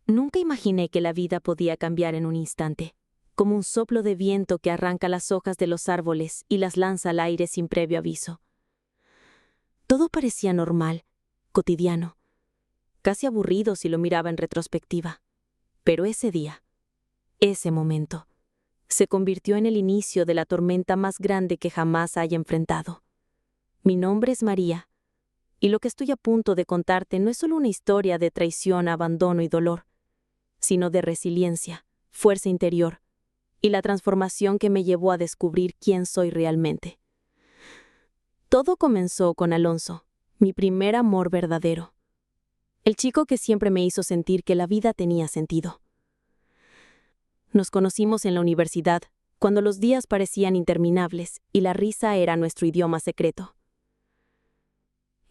Nunca imaginé que la vida podía cambiar en un instante, como un soplo de viento que arranca las hojas de los árboles y las lanza al aire sin previo aviso. Todo parecía normal, cotidiano, casi aburrido si lo miraba en retrospectiva. Pero ese día, ese momento, se convirtió en el inicio de la tormenta más grande que jamás haya enfrentado. Mi nombre es María, y lo que estoy a punto de contarte no es solo una historia de traición, abandono y dolor, sino de resiliencia, fuerza interior y la transformación que me llevó a descubrir quién soy realmente. Todo comenzó con Alonso, mi primer amor verdadero. El chico que siempre me hizo sentir que la vida tenía sentido. Nos conocimos en la universidad, cuando los días parecían interminables y la risa era nuestro idioma secreto.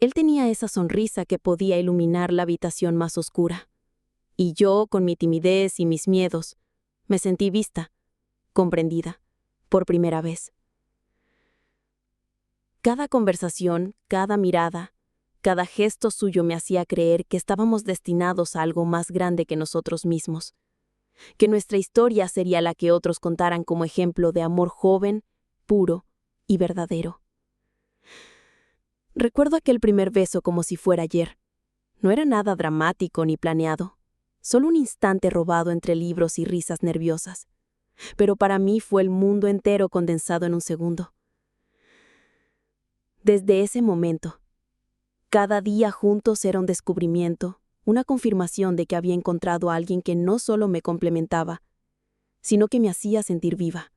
Él tenía esa sonrisa que podía iluminar la habitación más oscura. Y yo, con mi timidez y mis miedos, me sentí vista, comprendida, por primera vez. Cada conversación, cada mirada, cada gesto suyo me hacía creer que estábamos destinados a algo más grande que nosotros mismos, que nuestra historia sería la que otros contaran como ejemplo de amor joven, puro y verdadero. Recuerdo aquel primer beso como si fuera ayer. No era nada dramático ni planeado, solo un instante robado entre libros y risas nerviosas. Pero para mí fue el mundo entero condensado en un segundo. Desde ese momento, cada día juntos era un descubrimiento, una confirmación de que había encontrado a alguien que no solo me complementaba, sino que me hacía sentir viva.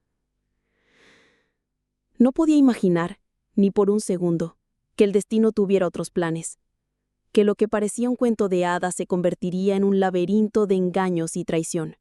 No podía imaginar, ni por un segundo, que el destino tuviera otros planes, que lo que parecía un cuento de hadas se convertiría en un laberinto de engaños y traición.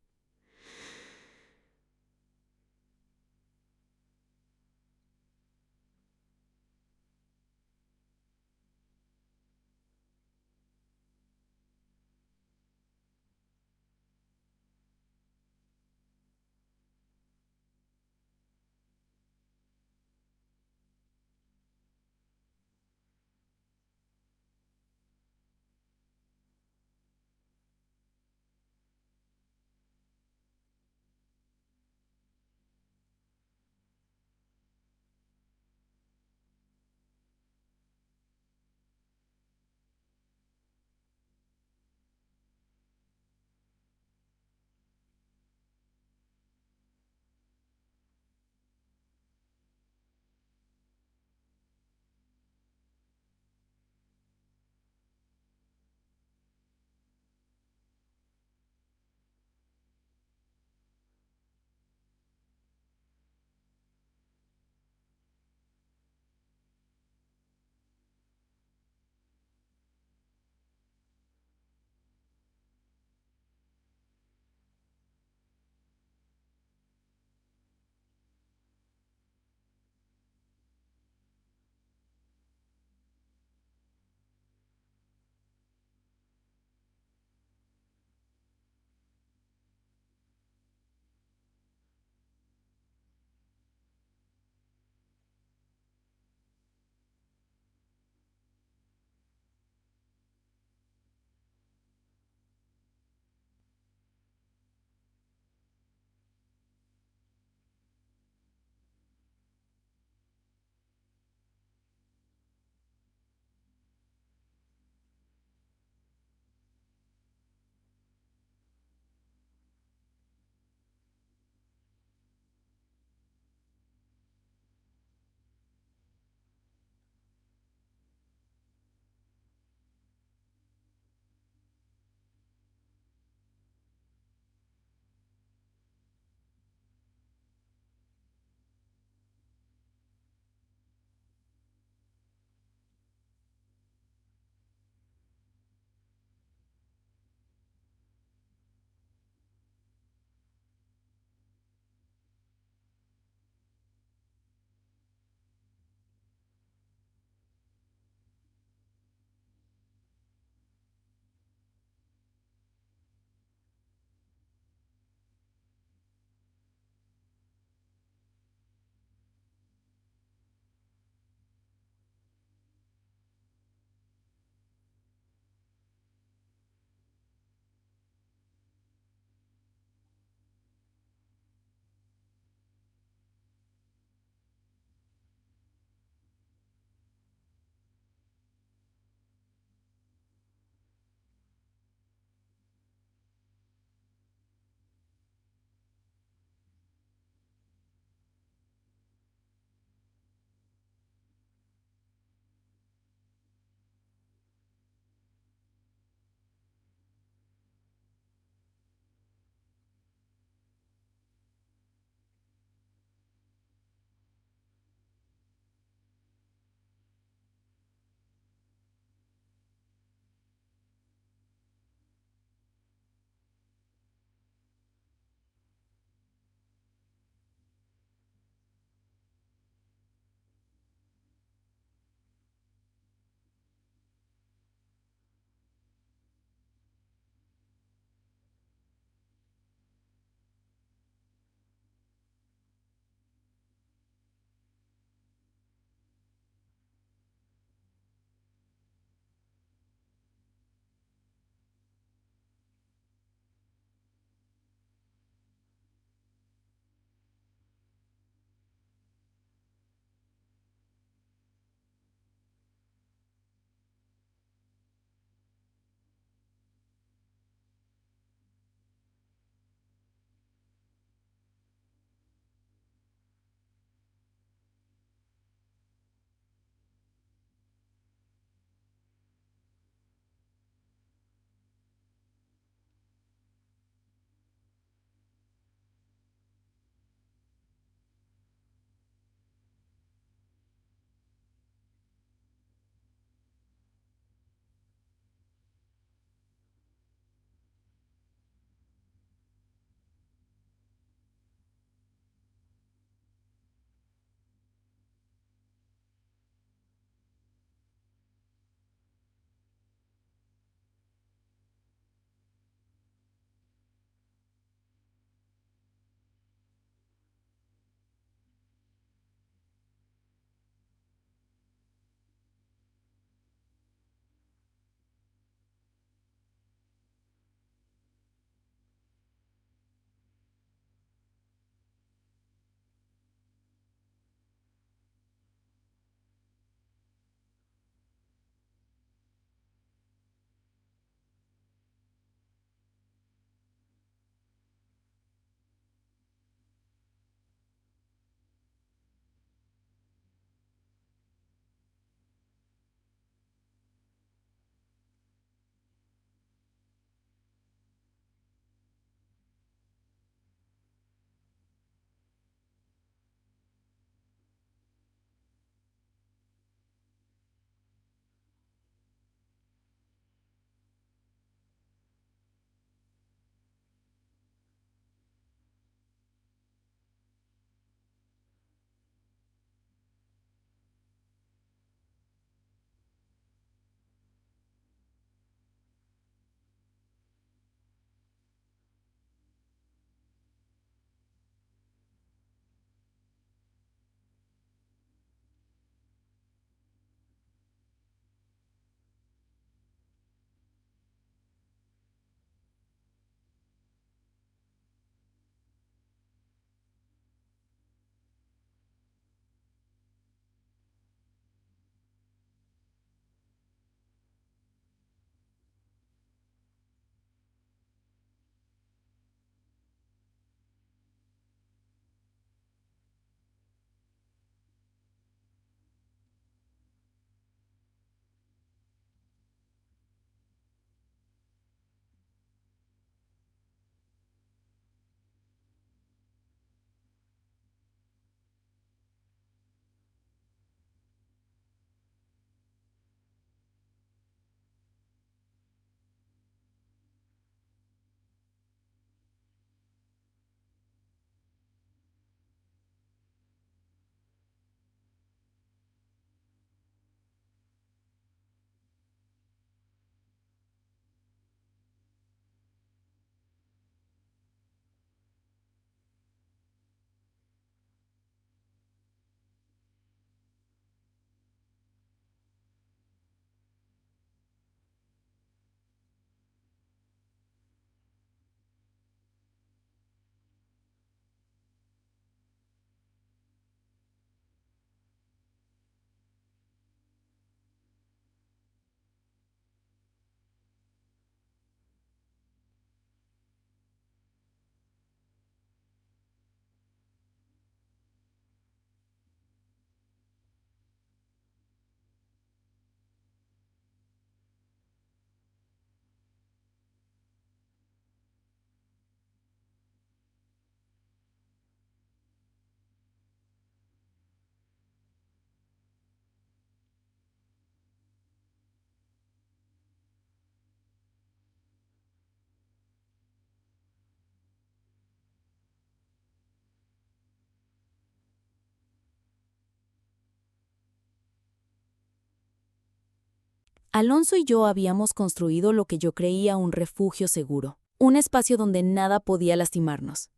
Alonso y yo habíamos construido lo que yo creía un refugio seguro, un espacio donde nada podía lastimarnos.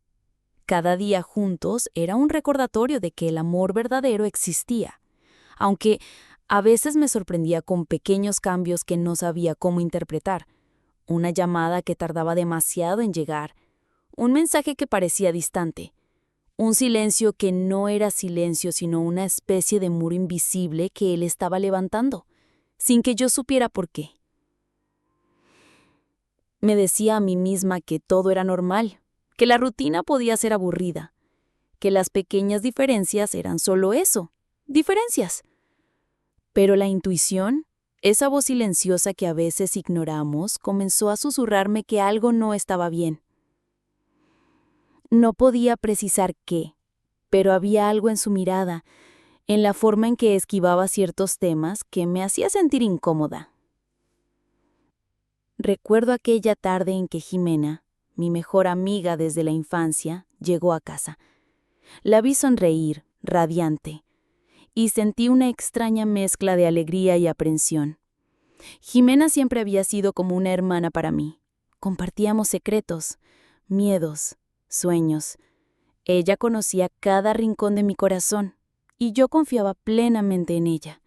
Cada día juntos era un recordatorio de que el amor verdadero existía, aunque a veces me sorprendía con pequeños cambios que no sabía cómo interpretar, una llamada que tardaba demasiado en llegar, un mensaje que parecía distante, un silencio que no era silencio sino una especie de muro invisible que él estaba levantando, sin que yo supiera por qué. Me decía a mí misma que todo era normal, que la rutina podía ser aburrida, que las pequeñas diferencias eran solo eso, diferencias. Pero la intuición, esa voz silenciosa que a veces ignoramos, comenzó a susurrarme que algo no estaba bien. No podía precisar qué, pero había algo en su mirada, en la forma en que esquivaba ciertos temas que me hacía sentir incómoda. Recuerdo aquella tarde en que Jimena, mi mejor amiga desde la infancia, llegó a casa. La vi sonreír, radiante, y sentí una extraña mezcla de alegría y aprensión. Jimena siempre había sido como una hermana para mí. Compartíamos secretos, miedos, sueños. Ella conocía cada rincón de mi corazón, y yo confiaba plenamente en ella.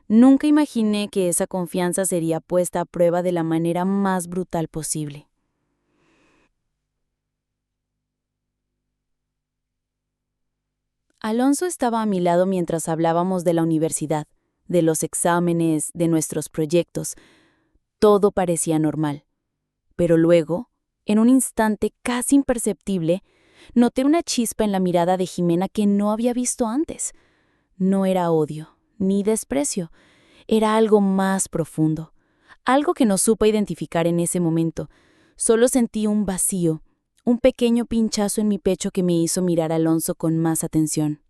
Nunca imaginé que esa confianza sería puesta a prueba de la manera más brutal posible. Alonso estaba a mi lado mientras hablábamos de la universidad, de los exámenes, de nuestros proyectos. Todo parecía normal. Pero luego, en un instante casi imperceptible, noté una chispa en la mirada de Jimena que no había visto antes. No era odio, ni desprecio. Era algo más profundo. Algo que no supe identificar en ese momento. Solo sentí un vacío, un pequeño pinchazo en mi pecho que me hizo mirar a Alonso con más atención.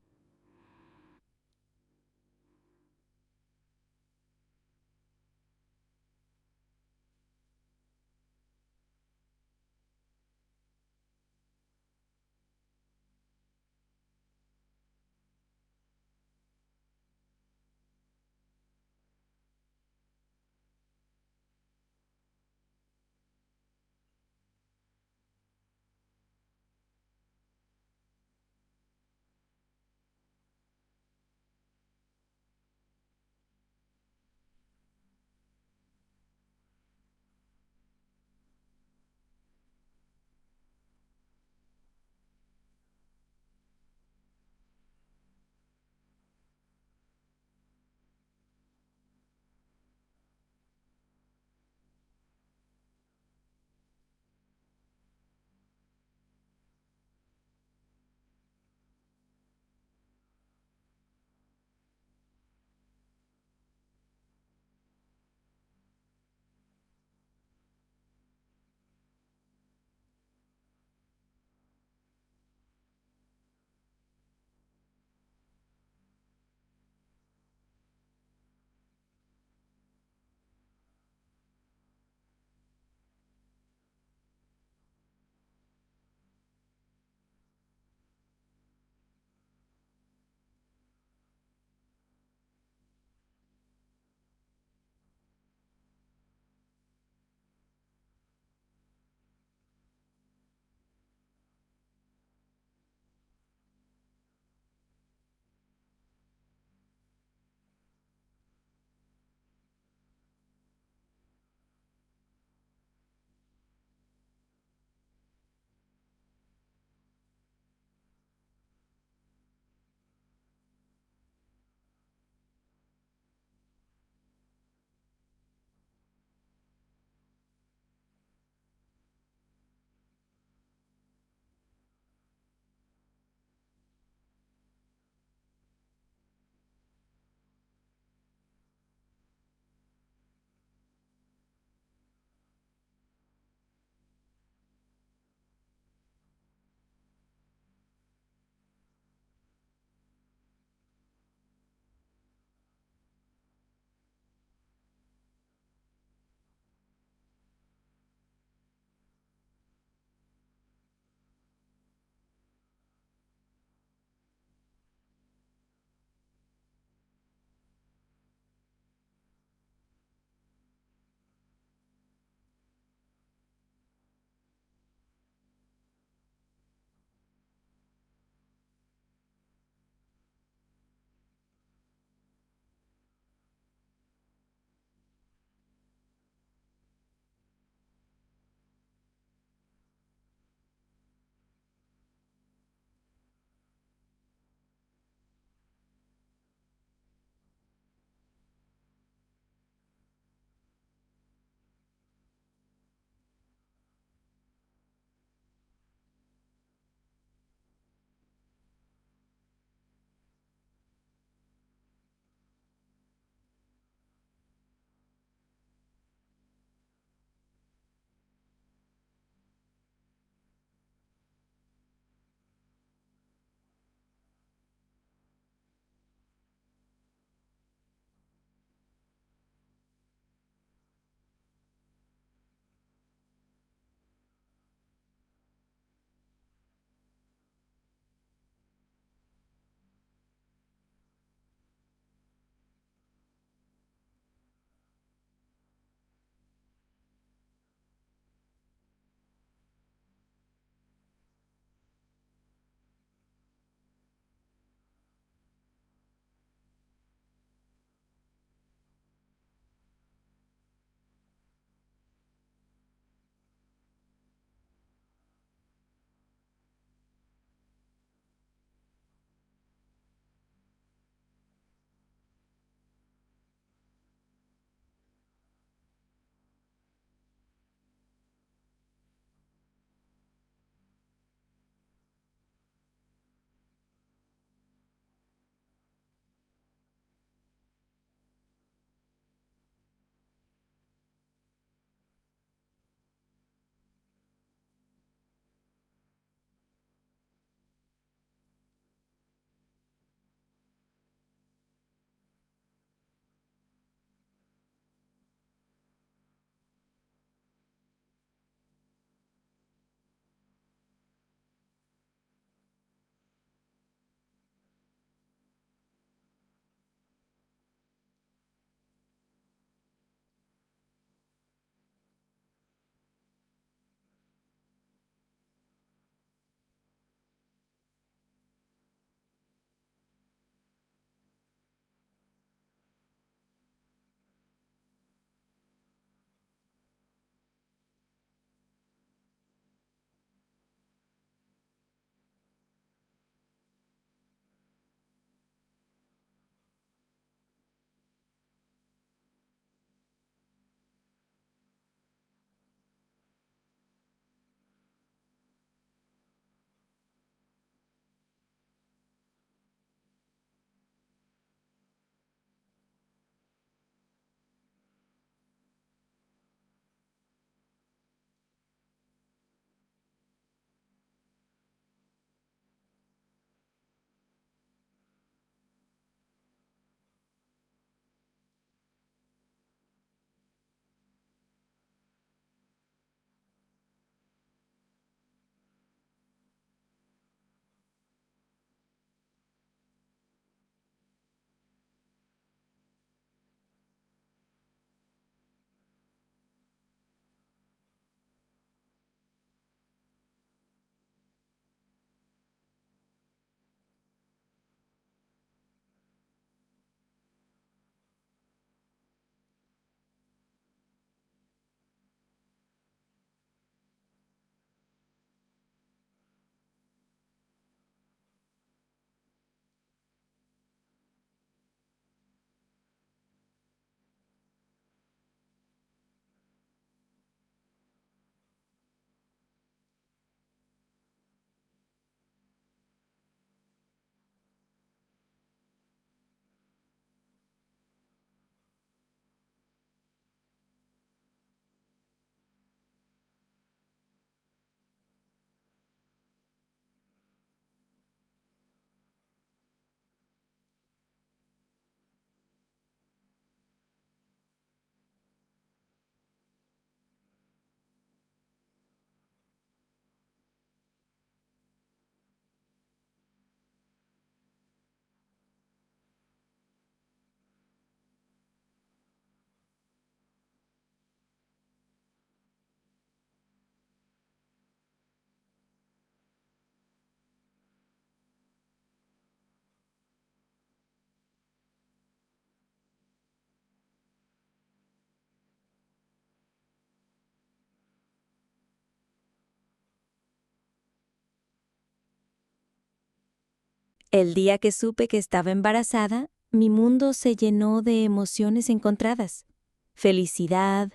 El día que supe que estaba embarazada, mi mundo se llenó de emociones encontradas. Felicidad,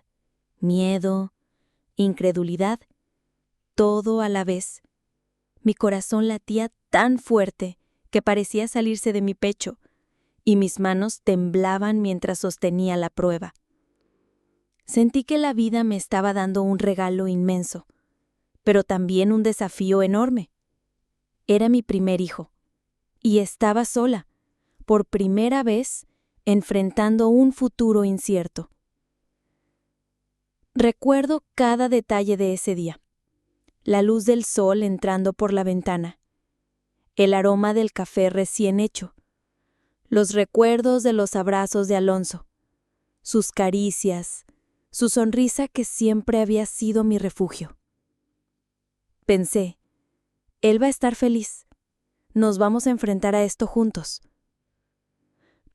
miedo, incredulidad, todo a la vez. Mi corazón latía tan fuerte que parecía salirse de mi pecho, y mis manos temblaban mientras sostenía la prueba. Sentí que la vida me estaba dando un regalo inmenso, pero también un desafío enorme. Era mi primer hijo, y estaba sola, por primera vez, enfrentando un futuro incierto. Recuerdo cada detalle de ese día. La luz del sol entrando por la ventana, el aroma del café recién hecho, los recuerdos de los abrazos de Alonso, sus caricias, su sonrisa que siempre había sido mi refugio. Pensé, él va a estar feliz. Nos vamos a enfrentar a esto juntos.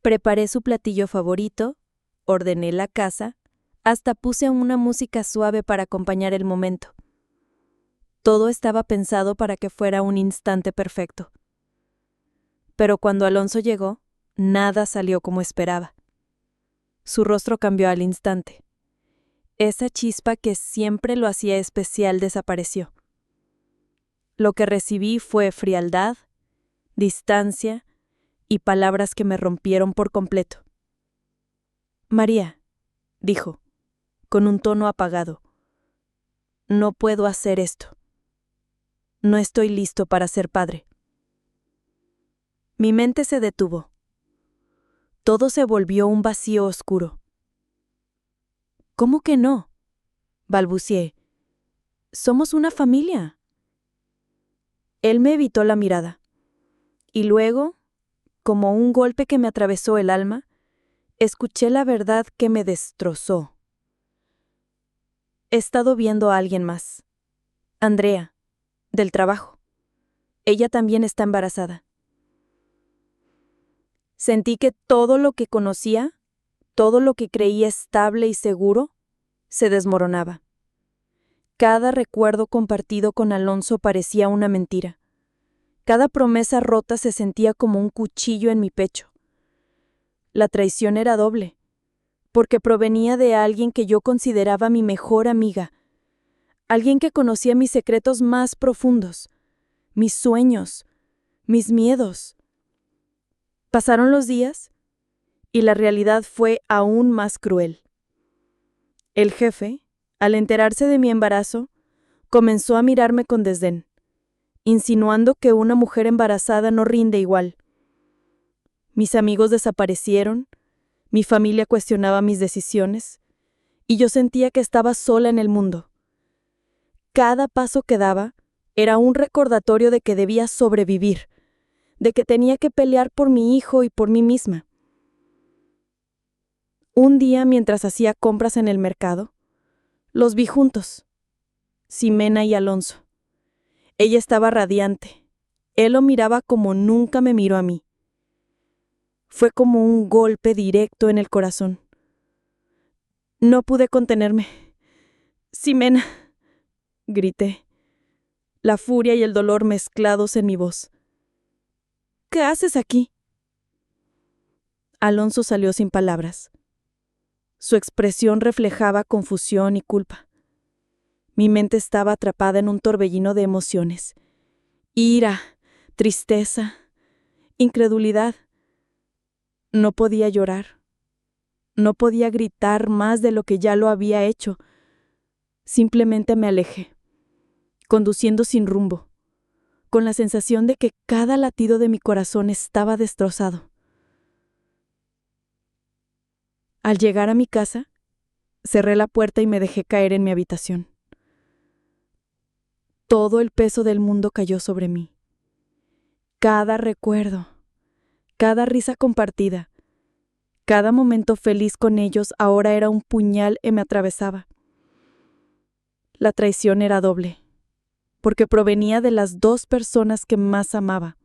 Preparé su platillo favorito, ordené la casa, hasta puse una música suave para acompañar el momento. Todo estaba pensado para que fuera un instante perfecto. Pero cuando Alonso llegó, nada salió como esperaba. Su rostro cambió al instante. Esa chispa que siempre lo hacía especial desapareció. Lo que recibí fue frialdad, distancia y palabras que me rompieron por completo. María, dijo, con un tono apagado, no puedo hacer esto. No estoy listo para ser padre. Mi mente se detuvo. Todo se volvió un vacío oscuro. ¿Cómo que no? Balbucié. Somos una familia. Él me evitó la mirada. Y luego, como un golpe que me atravesó el alma, escuché la verdad que me destrozó. He estado viendo a alguien más. Andrea, del trabajo. Ella también está embarazada. Sentí que todo lo que conocía, todo lo que creía estable y seguro, se desmoronaba. Cada recuerdo compartido con Alonso parecía una mentira. Cada promesa rota se sentía como un cuchillo en mi pecho. La traición era doble, porque provenía de alguien que yo consideraba mi mejor amiga, alguien que conocía mis secretos más profundos, mis sueños, mis miedos. Pasaron los días y la realidad fue aún más cruel. El jefe, al enterarse de mi embarazo, comenzó a mirarme con desdén, insinuando que una mujer embarazada no rinde igual. Mis amigos desaparecieron, mi familia cuestionaba mis decisiones, y yo sentía que estaba sola en el mundo. Cada paso que daba era un recordatorio de que debía sobrevivir, de que tenía que pelear por mi hijo y por mí misma. Un día, mientras hacía compras en el mercado, los vi juntos, Ximena y Alonso. Ella estaba radiante. Él lo miraba como nunca me miró a mí. Fue como un golpe directo en el corazón. No pude contenerme. «Ximena», grité, la furia y el dolor mezclados en mi voz. «¿Qué haces aquí?» Alonso salió sin palabras. Su expresión reflejaba confusión y culpa. Mi mente estaba atrapada en un torbellino de emociones. Ira, tristeza, incredulidad. No podía llorar. No podía gritar más de lo que ya lo había hecho. Simplemente me alejé, conduciendo sin rumbo, con la sensación de que cada latido de mi corazón estaba destrozado. Al llegar a mi casa, cerré la puerta y me dejé caer en mi habitación. Todo el peso del mundo cayó sobre mí. Cada recuerdo, cada risa compartida, cada momento feliz con ellos ahora era un puñal que me atravesaba. La traición era doble, porque provenía de las dos personas que más amaba.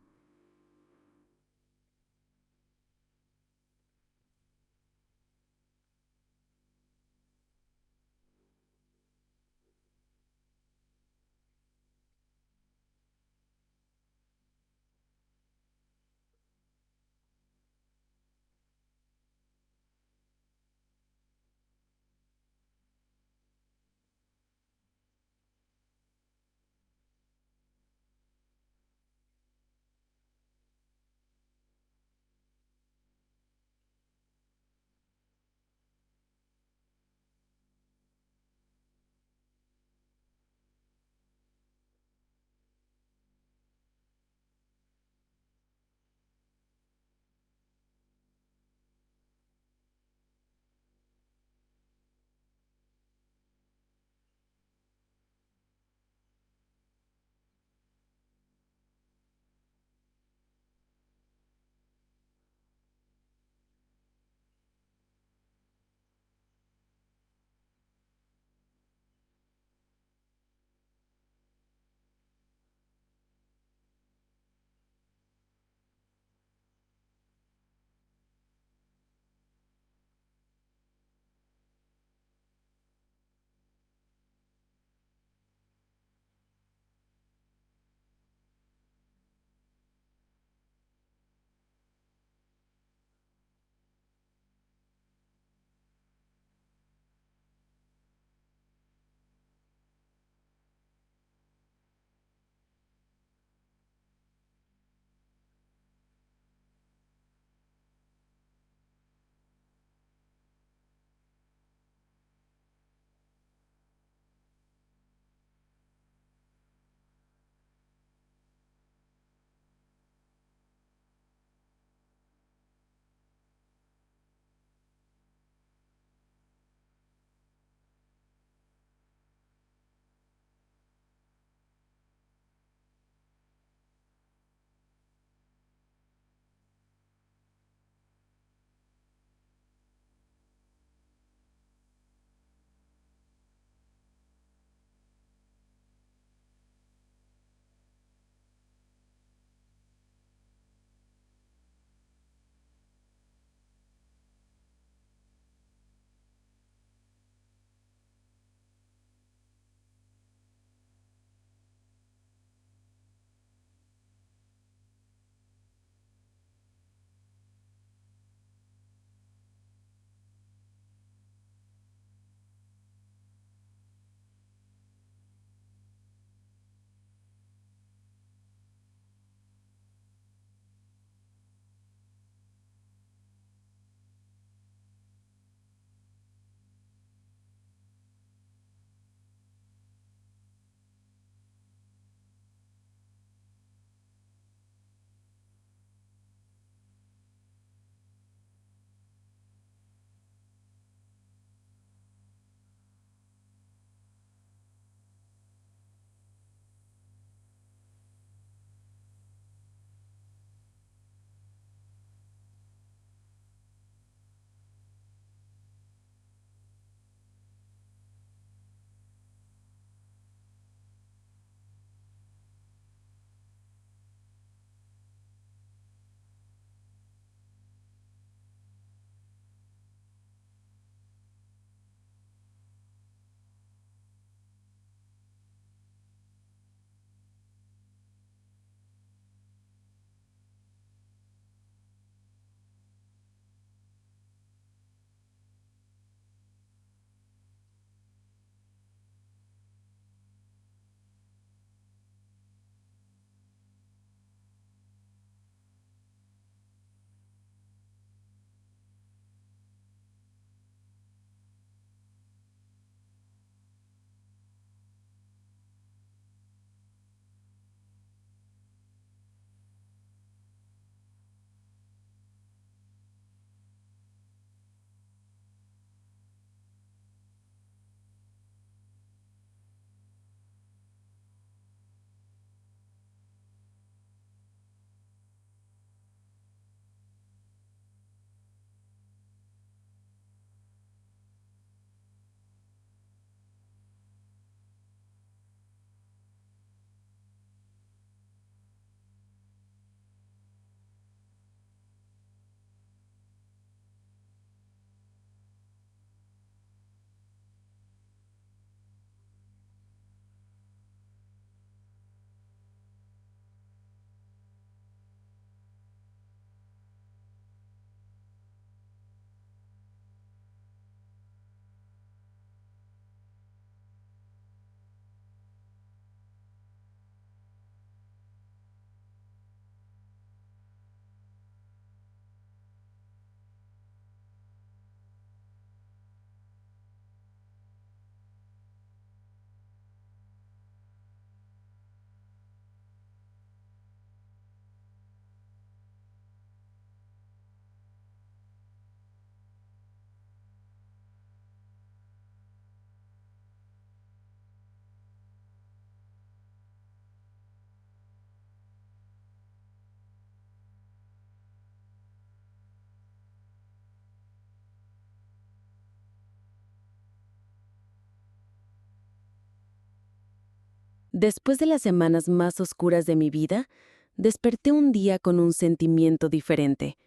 Después de las semanas más oscuras de mi vida, desperté un día con un sentimiento diferente.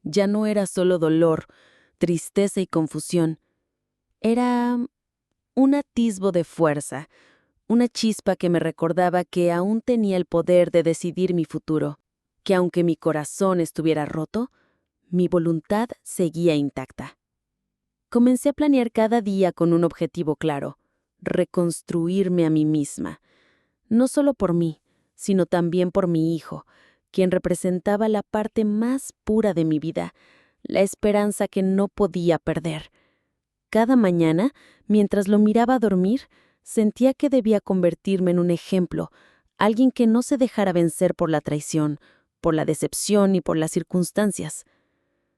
Ya no era solo dolor, tristeza y confusión. Era un atisbo de fuerza, una chispa que me recordaba que aún tenía el poder de decidir mi futuro, que aunque mi corazón estuviera roto, mi voluntad seguía intacta. Comencé a planear cada día con un objetivo claro: reconstruirme a mí misma. No solo por mí, sino también por mi hijo, quien representaba la parte más pura de mi vida, la esperanza que no podía perder. Cada mañana, mientras lo miraba dormir, sentía que debía convertirme en un ejemplo, alguien que no se dejara vencer por la traición, por la decepción y por las circunstancias.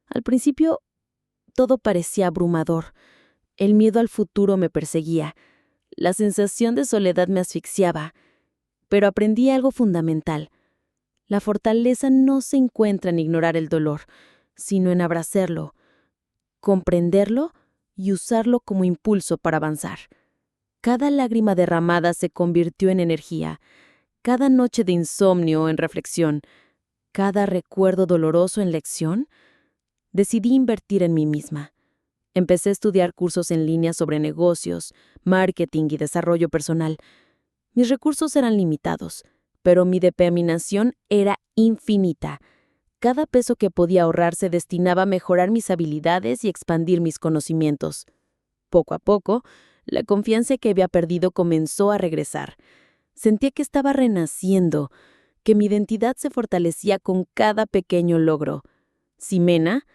Al principio, todo parecía abrumador. El miedo al futuro me perseguía. La sensación de soledad me asfixiaba. Pero aprendí algo fundamental. La fortaleza no se encuentra en ignorar el dolor, sino en abrazarlo, comprenderlo y usarlo como impulso para avanzar. Cada lágrima derramada se convirtió en energía, cada noche de insomnio en reflexión, cada recuerdo doloroso en lección. Decidí invertir en mí misma. Empecé a estudiar cursos en línea sobre negocios, marketing y desarrollo personal. Mis recursos eran limitados, pero mi determinación era infinita. Cada peso que podía ahorrar se destinaba a mejorar mis habilidades y expandir mis conocimientos. Poco a poco, la confianza que había perdido comenzó a regresar. Sentía que estaba renaciendo, que mi identidad se fortalecía con cada pequeño logro. Ximena,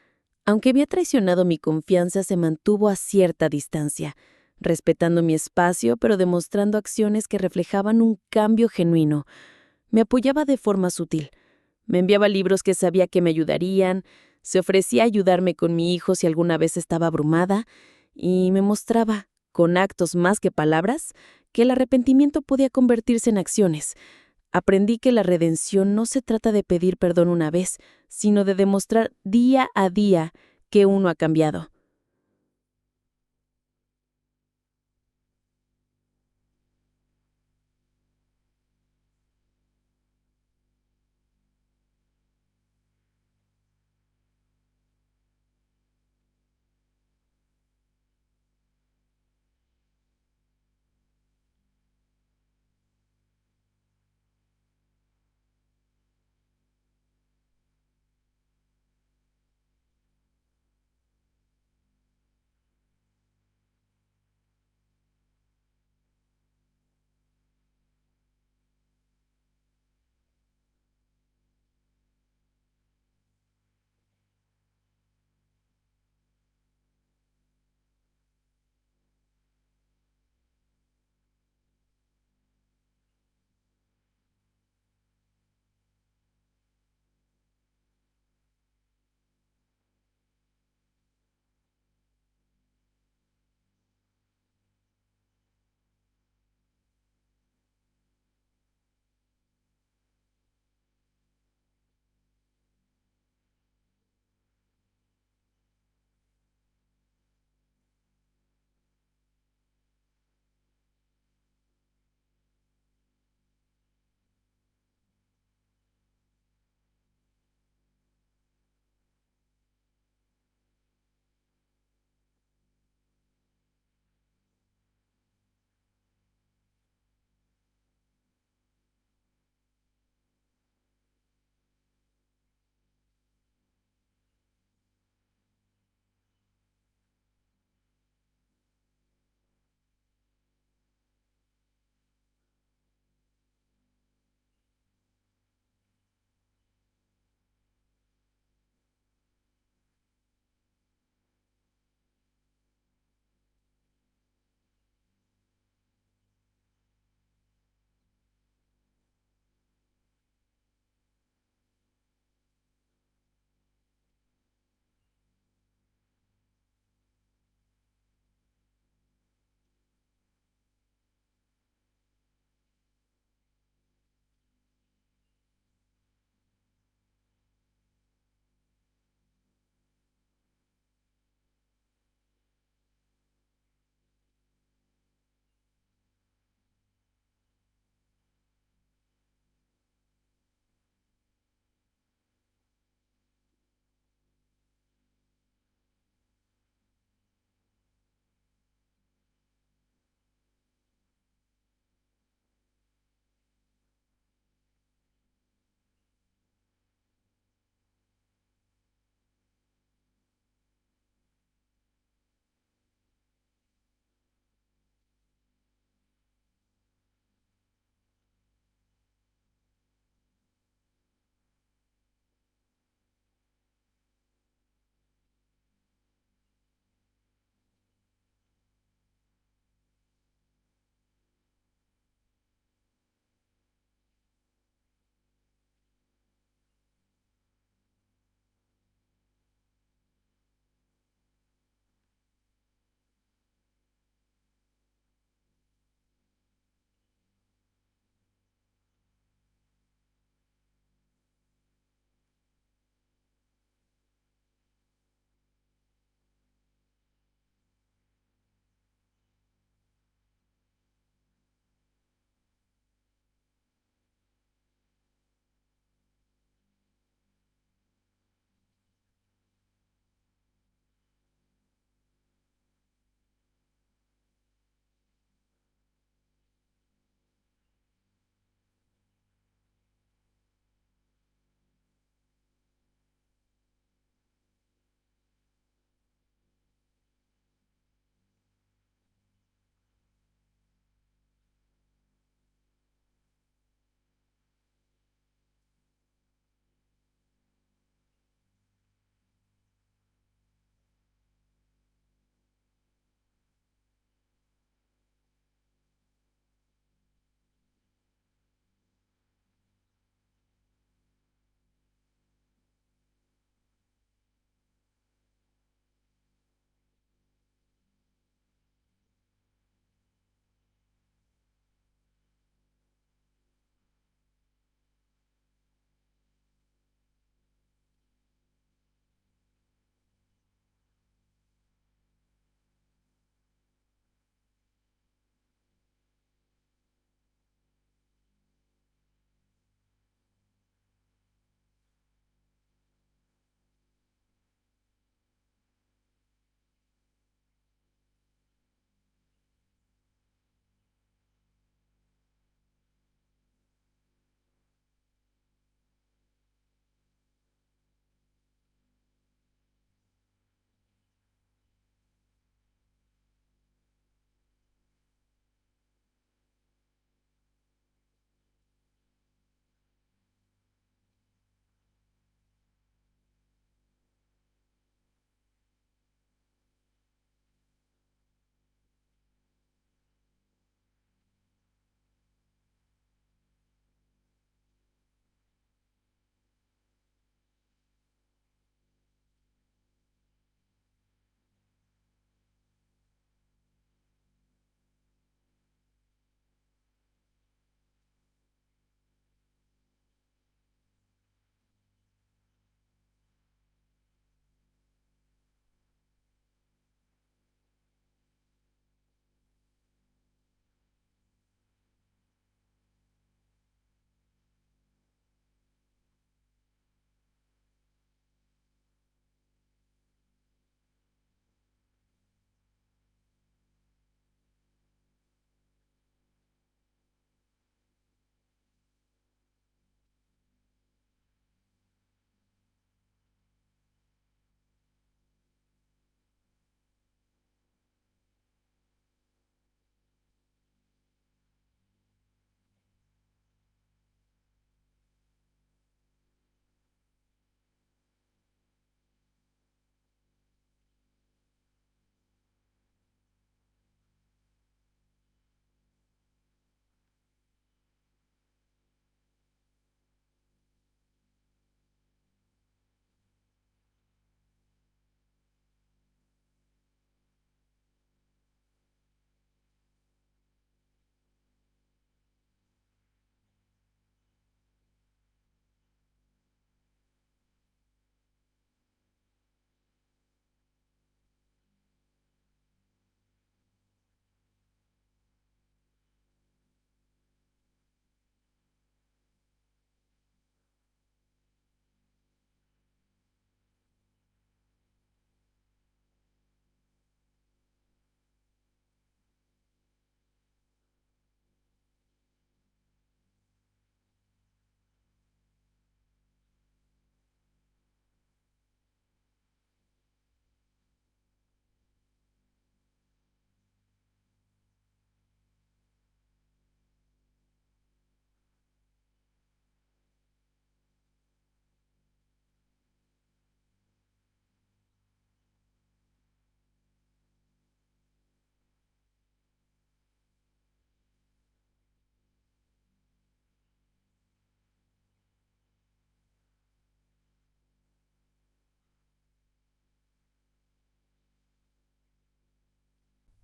aunque había traicionado mi confianza, se mantuvo a cierta distancia, respetando mi espacio, pero demostrando acciones que reflejaban un cambio genuino. Me apoyaba de forma sutil. Me enviaba libros que sabía que me ayudarían, se ofrecía a ayudarme con mi hijo si alguna vez estaba abrumada, y me mostraba, con actos más que palabras, que el arrepentimiento podía convertirse en acciones. Aprendí que la redención no se trata de pedir perdón una vez, sino de demostrar día a día que uno ha cambiado.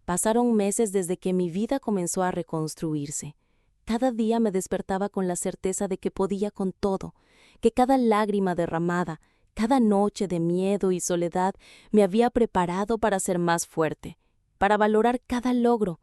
Pasaron meses desde que mi vida comenzó a reconstruirse. Cada día me despertaba con la certeza de que podía con todo, que cada lágrima derramada, cada noche de miedo y soledad me había preparado para ser más fuerte, para valorar cada logro.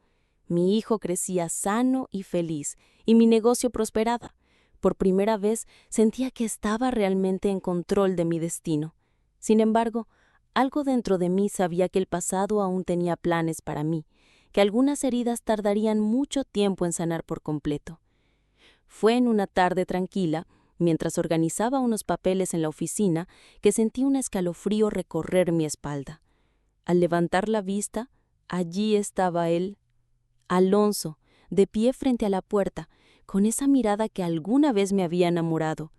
Mi hijo crecía sano y feliz, y mi negocio prosperaba. Por primera vez sentía que estaba realmente en control de mi destino. Sin embargo, algo dentro de mí sabía que el pasado aún tenía planes para mí, que algunas heridas tardarían mucho tiempo en sanar por completo. Fue en una tarde tranquila, mientras organizaba unos papeles en la oficina, que sentí un escalofrío recorrer mi espalda. Al levantar la vista, allí estaba él, Alonso, de pie frente a la puerta, con esa mirada que alguna vez me había enamorado.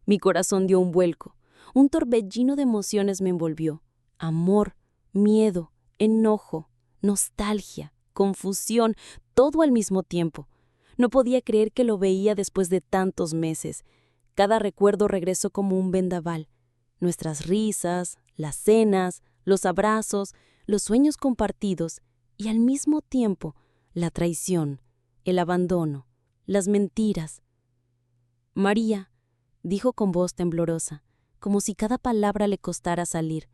Mi corazón dio un vuelco. Un torbellino de emociones me envolvió. Amor, miedo, enojo, nostalgia, confusión, todo al mismo tiempo. No podía creer que lo veía después de tantos meses. Cada recuerdo regresó como un vendaval. Nuestras risas, las cenas, los abrazos, los sueños compartidos y al mismo tiempo la traición, el abandono, las mentiras. «María», dijo con voz temblorosa, como si cada palabra le costara salir,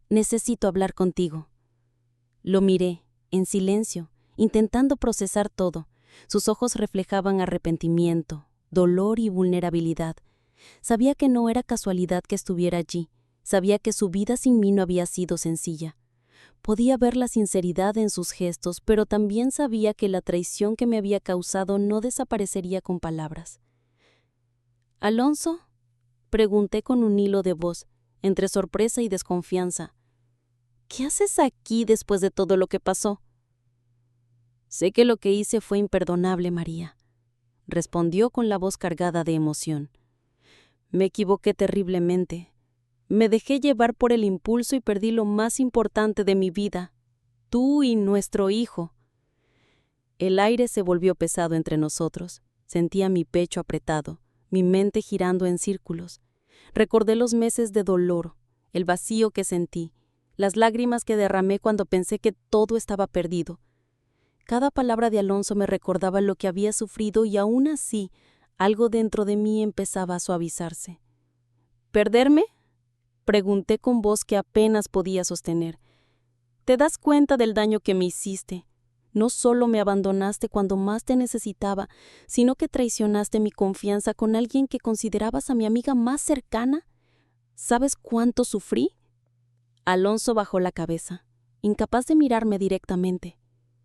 «necesito hablar contigo». Lo miré, en silencio, intentando procesar todo. Sus ojos reflejaban arrepentimiento, dolor y vulnerabilidad. Sabía que no era casualidad que estuviera allí. Sabía que su vida sin mí no había sido sencilla. Podía ver la sinceridad en sus gestos, pero también sabía que la traición que me había causado no desaparecería con palabras. «¿Alonso?», pregunté con un hilo de voz, entre sorpresa y desconfianza. «¿Qué haces aquí después de todo lo que pasó?». «Sé que lo que hice fue imperdonable, María», respondió con la voz cargada de emoción. «Me equivoqué terriblemente. Me dejé llevar por el impulso y perdí lo más importante de mi vida, tú y nuestro hijo». El aire se volvió pesado entre nosotros. Sentía mi pecho apretado, mi mente girando en círculos. Recordé los meses de dolor, el vacío que sentí, las lágrimas que derramé cuando pensé que todo estaba perdido. Cada palabra de Alonso me recordaba lo que había sufrido y aún así, algo dentro de mí empezaba a suavizarse. «¿Perderme?», pregunté con voz que apenas podía sostener. «¿Te das cuenta del daño que me hiciste? No solo me abandonaste cuando más te necesitaba, sino que traicionaste mi confianza con alguien que considerabas a mi amiga más cercana. ¿Sabes cuánto sufrí?». Alonso bajó la cabeza, incapaz de mirarme directamente.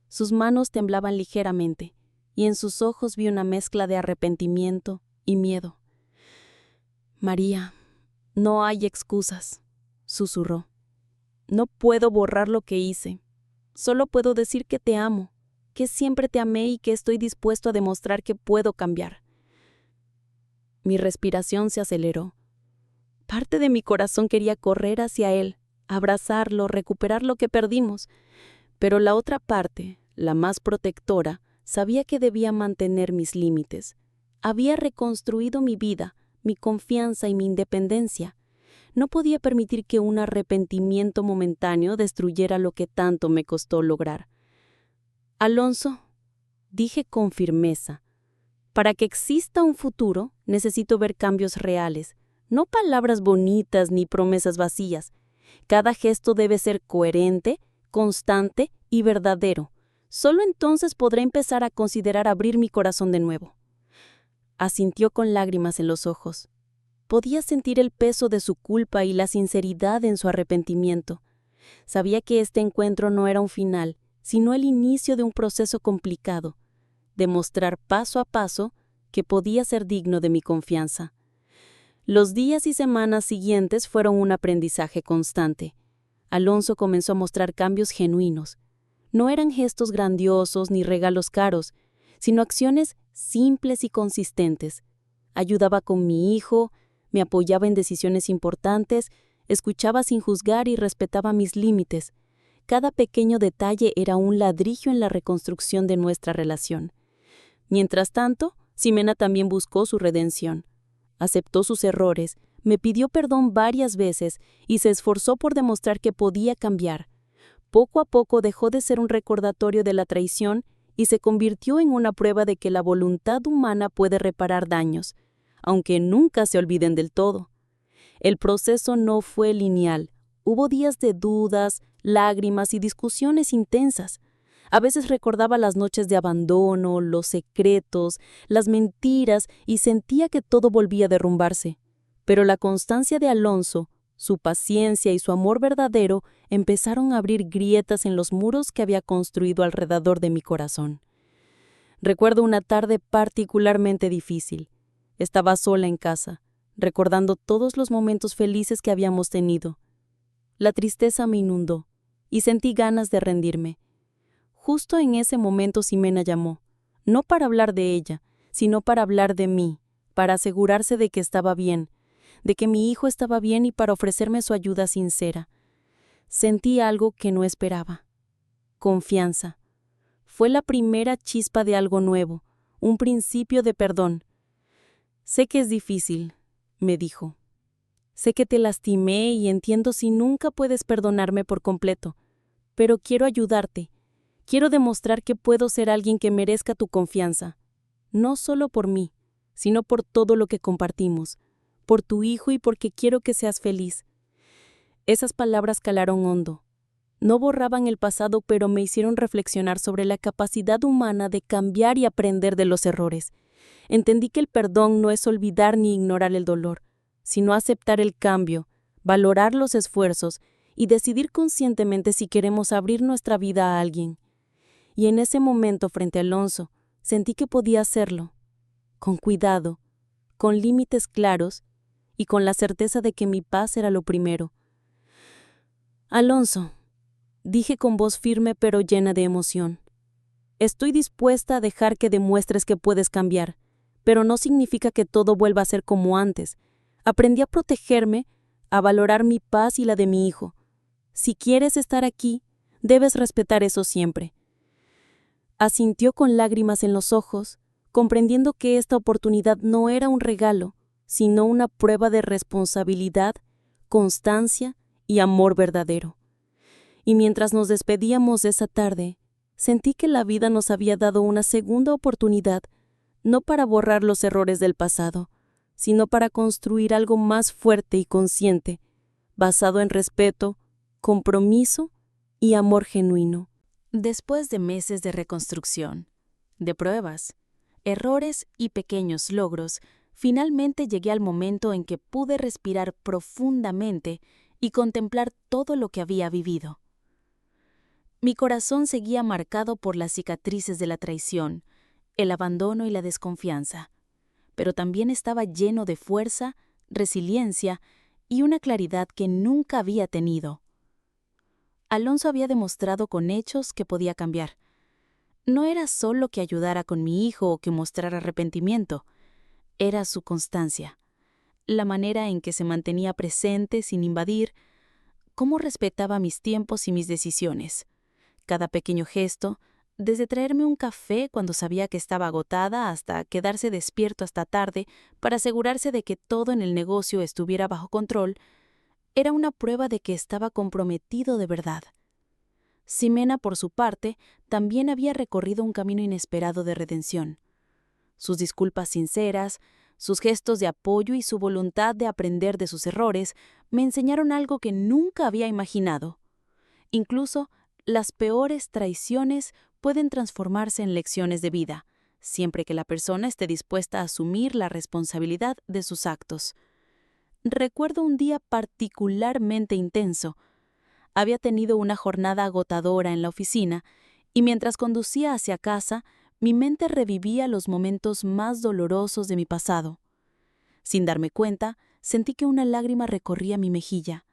Sus manos temblaban ligeramente, y en sus ojos vi una mezcla de arrepentimiento y miedo. «María, no hay excusas», susurró. «No puedo borrar lo que hice. Solo puedo decir que te amo, que siempre te amé y que estoy dispuesto a demostrar que puedo cambiar». Mi respiración se aceleró. Parte de mi corazón quería correr hacia él, abrazarlo, recuperar lo que perdimos, pero la otra parte, la más protectora, sabía que debía mantener mis límites. Había reconstruido mi vida, mi confianza y mi independencia. No podía permitir que un arrepentimiento momentáneo destruyera lo que tanto me costó lograr. «Alonso», dije con firmeza, «para que exista un futuro, necesito ver cambios reales, no palabras bonitas ni promesas vacías. Cada gesto debe ser coherente, constante y verdadero. Solo entonces podré empezar a considerar abrir mi corazón de nuevo». Asintió con lágrimas en los ojos. Podía sentir el peso de su culpa y la sinceridad en su arrepentimiento. Sabía que este encuentro no era un final, sino el inicio de un proceso complicado. Demostrar paso a paso que podía ser digno de mi confianza. Los días y semanas siguientes fueron un aprendizaje constante. Alonso comenzó a mostrar cambios genuinos. No eran gestos grandiosos ni regalos caros, sino acciones simples y consistentes. Ayudaba con mi hijo, me apoyaba en decisiones importantes, escuchaba sin juzgar y respetaba mis límites. Cada pequeño detalle era un ladrillo en la reconstrucción de nuestra relación. Mientras tanto, Ximena también buscó su redención. Aceptó sus errores, me pidió perdón varias veces y se esforzó por demostrar que podía cambiar. Poco a poco dejó de ser un recordatorio de la traición y se convirtió en una prueba de que la voluntad humana puede reparar daños, aunque nunca se olviden del todo. El proceso no fue lineal. Hubo días de dudas, lágrimas y discusiones intensas. A veces recordaba las noches de abandono, los secretos, las mentiras y sentía que todo volvía a derrumbarse. Pero la constancia de Alonso, su paciencia y su amor verdadero empezaron a abrir grietas en los muros que había construido alrededor de mi corazón. Recuerdo una tarde particularmente difícil. Estaba sola en casa, recordando todos los momentos felices que habíamos tenido. La tristeza me inundó y sentí ganas de rendirme. Justo en ese momento Ximena llamó, no para hablar de ella, sino para hablar de mí, para asegurarse de que estaba bien, de que mi hijo estaba bien y para ofrecerme su ayuda sincera. Sentí algo que no esperaba. Confianza. Fue la primera chispa de algo nuevo, un principio de perdón. Sé que es difícil, me dijo. Sé que te lastimé y entiendo si nunca puedes perdonarme por completo, pero quiero ayudarte. Quiero demostrar que puedo ser alguien que merezca tu confianza, no solo por mí, sino por todo lo que compartimos, por tu hijo y porque quiero que seas feliz. Esas palabras calaron hondo. No borraban el pasado, pero me hicieron reflexionar sobre la capacidad humana de cambiar y aprender de los errores. Entendí que el perdón no es olvidar ni ignorar el dolor, sino aceptar el cambio, valorar los esfuerzos y decidir conscientemente si queremos abrir nuestra vida a alguien. Y en ese momento, frente a Alonso, sentí que podía hacerlo, con cuidado, con límites claros y con la certeza de que mi paz era lo primero. Alonso, dije con voz firme pero llena de emoción, estoy dispuesta a dejar que demuestres que puedes cambiar, pero no significa que todo vuelva a ser como antes. Aprendí a protegerme, a valorar mi paz y la de mi hijo. Si quieres estar aquí, debes respetar eso siempre. Asintió con lágrimas en los ojos, comprendiendo que esta oportunidad no era un regalo, sino una prueba de responsabilidad, constancia y amor verdadero. Y mientras nos despedíamos esa tarde, sentí que la vida nos había dado una segunda oportunidad, no para borrar los errores del pasado, sino para construir algo más fuerte y consciente, basado en respeto, compromiso y amor genuino. Después de meses de reconstrucción, de pruebas, errores y pequeños logros, finalmente llegué al momento en que pude respirar profundamente y contemplar todo lo que había vivido. Mi corazón seguía marcado por las cicatrices de la traición, el abandono y la desconfianza, pero también estaba lleno de fuerza, resiliencia y una claridad que nunca había tenido. Alonso había demostrado con hechos que podía cambiar. No era solo que ayudara con mi hijo o que mostrara arrepentimiento, era su constancia, la manera en que se mantenía presente sin invadir, cómo respetaba mis tiempos y mis decisiones. Cada pequeño gesto, desde traerme un café cuando sabía que estaba agotada hasta quedarse despierto hasta tarde para asegurarse de que todo en el negocio estuviera bajo control, era una prueba de que estaba comprometido de verdad. Ximena, por su parte, también había recorrido un camino inesperado de redención. Sus disculpas sinceras, sus gestos de apoyo y su voluntad de aprender de sus errores me enseñaron algo que nunca había imaginado. Incluso, las peores traiciones pueden transformarse en lecciones de vida, siempre que la persona esté dispuesta a asumir la responsabilidad de sus actos. Recuerdo un día particularmente intenso. Había tenido una jornada agotadora en la oficina y mientras conducía hacia casa, mi mente revivía los momentos más dolorosos de mi pasado. Sin darme cuenta, sentí que una lágrima recorría mi mejilla.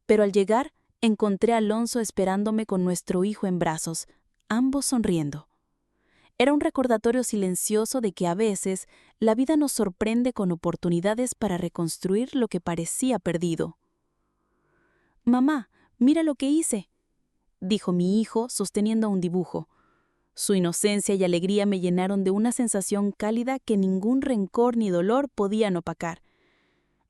Pero al llegar, encontré a Alonso esperándome con nuestro hijo en brazos, ambos sonriendo. Era un recordatorio silencioso de que a veces la vida nos sorprende con oportunidades para reconstruir lo que parecía perdido. «Mamá, mira lo que hice», dijo mi hijo sosteniendo un dibujo. Su inocencia y alegría me llenaron de una sensación cálida que ningún rencor ni dolor podían opacar.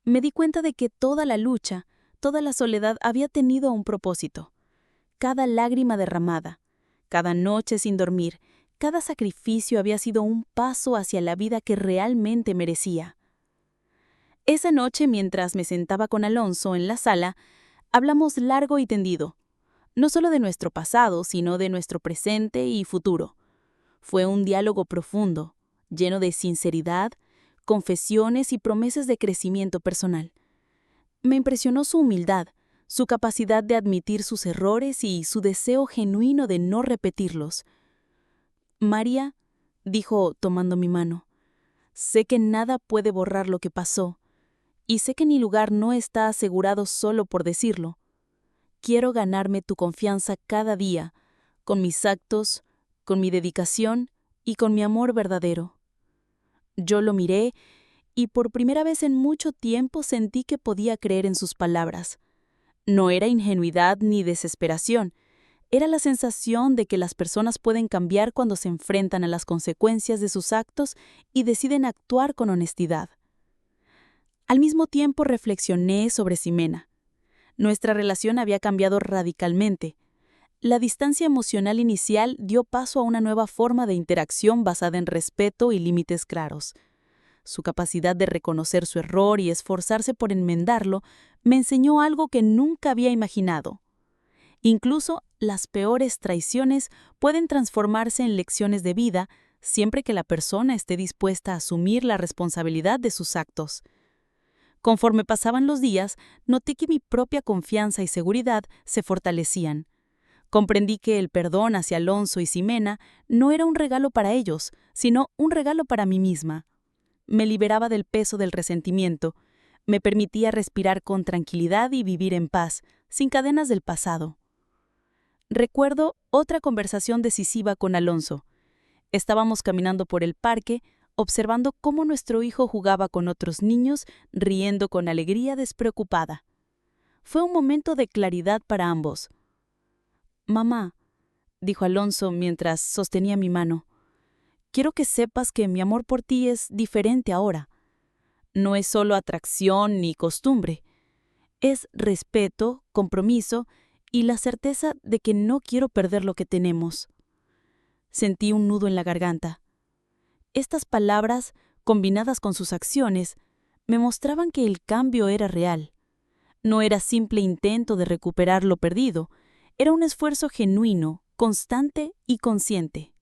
Me di cuenta de que toda la lucha, toda la soledad había tenido un propósito. cada lágrima derramada, cada noche sin dormir, cada sacrificio había sido un paso hacia la vida que realmente merecía. Esa noche, mientras me sentaba con Alonso en la sala, hablamos largo y tendido, no solo de nuestro pasado, sino de nuestro presente y futuro. Fue un diálogo profundo, lleno de sinceridad, confesiones y promesas de crecimiento personal. Me impresionó su humildad, su capacidad de admitir sus errores y su deseo genuino de no repetirlos. «María», dijo tomando mi mano, «sé que nada puede borrar lo que pasó, y sé que mi lugar no está asegurado solo por decirlo. Quiero ganarme tu confianza cada día, con mis actos, con mi dedicación y con mi amor verdadero». Yo lo miré y por primera vez en mucho tiempo sentí que podía creer en sus palabras. No era ingenuidad ni desesperación, era la sensación de que las personas pueden cambiar cuando se enfrentan a las consecuencias de sus actos y deciden actuar con honestidad. Al mismo tiempo reflexioné sobre Ximena. Nuestra relación había cambiado radicalmente. La distancia emocional inicial dio paso a una nueva forma de interacción basada en respeto y límites claros. Su capacidad de reconocer su error y esforzarse por enmendarlo me enseñó algo que nunca había imaginado. Incluso las peores traiciones pueden transformarse en lecciones de vida siempre que la persona esté dispuesta a asumir la responsabilidad de sus actos. Conforme pasaban los días, noté que mi propia confianza y seguridad se fortalecían. Comprendí que el perdón hacia Alonso y Ximena no era un regalo para ellos, sino un regalo para mí misma. Me liberaba del peso del resentimiento, me permitía respirar con tranquilidad y vivir en paz, sin cadenas del pasado. Recuerdo otra conversación decisiva con Alonso. Estábamos caminando por el parque, observando cómo nuestro hijo jugaba con otros niños, riendo con alegría despreocupada. Fue un momento de claridad para ambos. «Mamá», dijo Alonso mientras sostenía mi mano, «quiero que sepas que mi amor por ti es diferente ahora. No es solo atracción ni costumbre. Es respeto, compromiso y la certeza de que no quiero perder lo que tenemos». Sentí un nudo en la garganta. Estas palabras, combinadas con sus acciones, me mostraban que el cambio era real. No era simple intento de recuperar lo perdido, era un esfuerzo genuino, constante y consciente.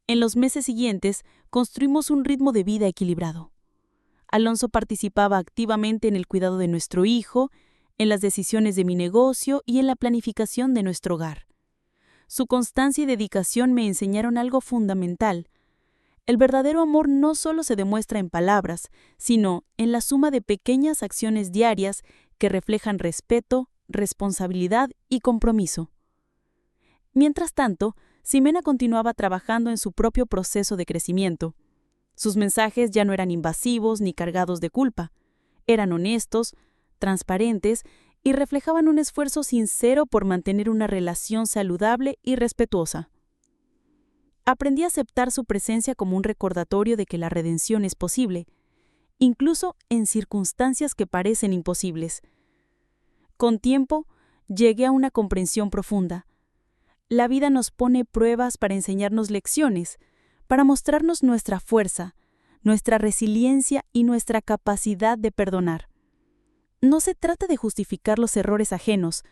En los meses siguientes, construimos un ritmo de vida equilibrado. Alonso participaba activamente en el cuidado de nuestro hijo, en las decisiones de mi negocio y en la planificación de nuestro hogar. Su constancia y dedicación me enseñaron algo fundamental. El verdadero amor no solo se demuestra en palabras, sino en la suma de pequeñas acciones diarias que reflejan respeto, responsabilidad y compromiso. Mientras tanto, Ximena continuaba trabajando en su propio proceso de crecimiento. Sus mensajes ya no eran invasivos ni cargados de culpa. Eran honestos, transparentes y reflejaban un esfuerzo sincero por mantener una relación saludable y respetuosa. Aprendí a aceptar su presencia como un recordatorio de que la redención es posible, incluso en circunstancias que parecen imposibles. Con tiempo, llegué a una comprensión profunda. La vida nos pone pruebas para enseñarnos lecciones, para mostrarnos nuestra fuerza, nuestra resiliencia y nuestra capacidad de perdonar. No se trata de justificar los errores ajenos,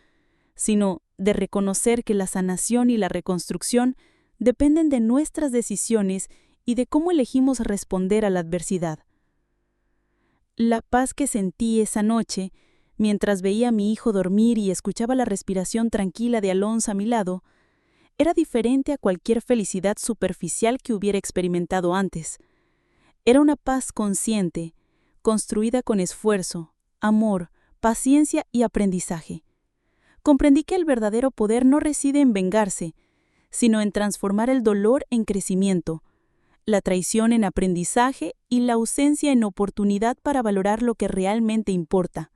sino de reconocer que la sanación y la reconstrucción dependen de nuestras decisiones y de cómo elegimos responder a la adversidad. La paz que sentí esa noche, mientras veía a mi hijo dormir y escuchaba la respiración tranquila de Alonso a mi lado, era diferente a cualquier felicidad superficial que hubiera experimentado antes. Era una paz consciente, construida con esfuerzo, amor, paciencia y aprendizaje. Comprendí que el verdadero poder no reside en vengarse, sino en transformar el dolor en crecimiento, la traición en aprendizaje y la ausencia en oportunidad para valorar lo que realmente importa.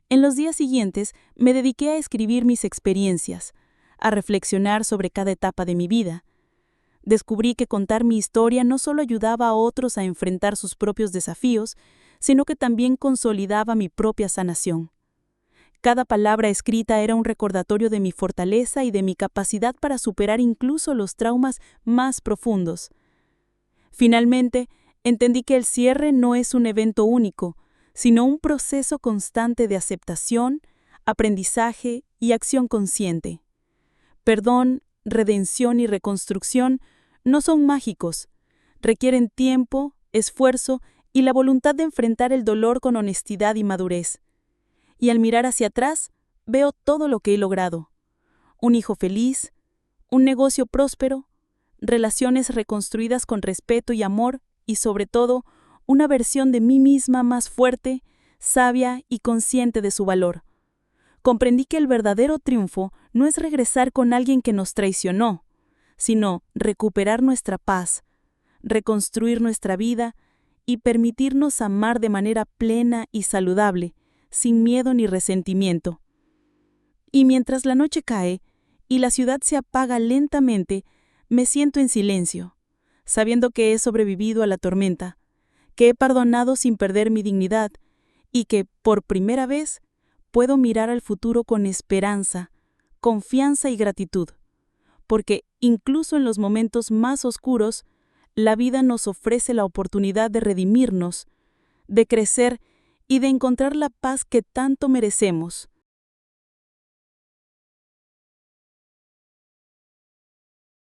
En los días siguientes me dediqué a escribir mis experiencias, a reflexionar sobre cada etapa de mi vida. Descubrí que contar mi historia no solo ayudaba a otros a enfrentar sus propios desafíos, sino que también consolidaba mi propia sanación. Cada palabra escrita era un recordatorio de mi fortaleza y de mi capacidad para superar incluso los traumas más profundos. Finalmente, entendí que el cierre no es un evento único, sino un proceso constante de aceptación, aprendizaje y acción consciente. Perdón, redención y reconstrucción no son mágicos, requieren tiempo, esfuerzo y la voluntad de enfrentar el dolor con honestidad y madurez. Y al mirar hacia atrás, veo todo lo que he logrado. Un hijo feliz, un negocio próspero, relaciones reconstruidas con respeto y amor y, sobre todo, una versión de mí misma más fuerte, sabia y consciente de su valor. Comprendí que el verdadero triunfo no es regresar con alguien que nos traicionó, sino recuperar nuestra paz, reconstruir nuestra vida y permitirnos amar de manera plena y saludable, sin miedo ni resentimiento. Y mientras la noche cae y la ciudad se apaga lentamente, me siento en silencio, sabiendo que he sobrevivido a la tormenta, que he perdonado sin perder mi dignidad y que, por primera vez, puedo mirar al futuro con esperanza, confianza y gratitud, porque incluso en los momentos más oscuros, la vida nos ofrece la oportunidad de redimirnos, de crecer y de encontrar la paz que tanto merecemos,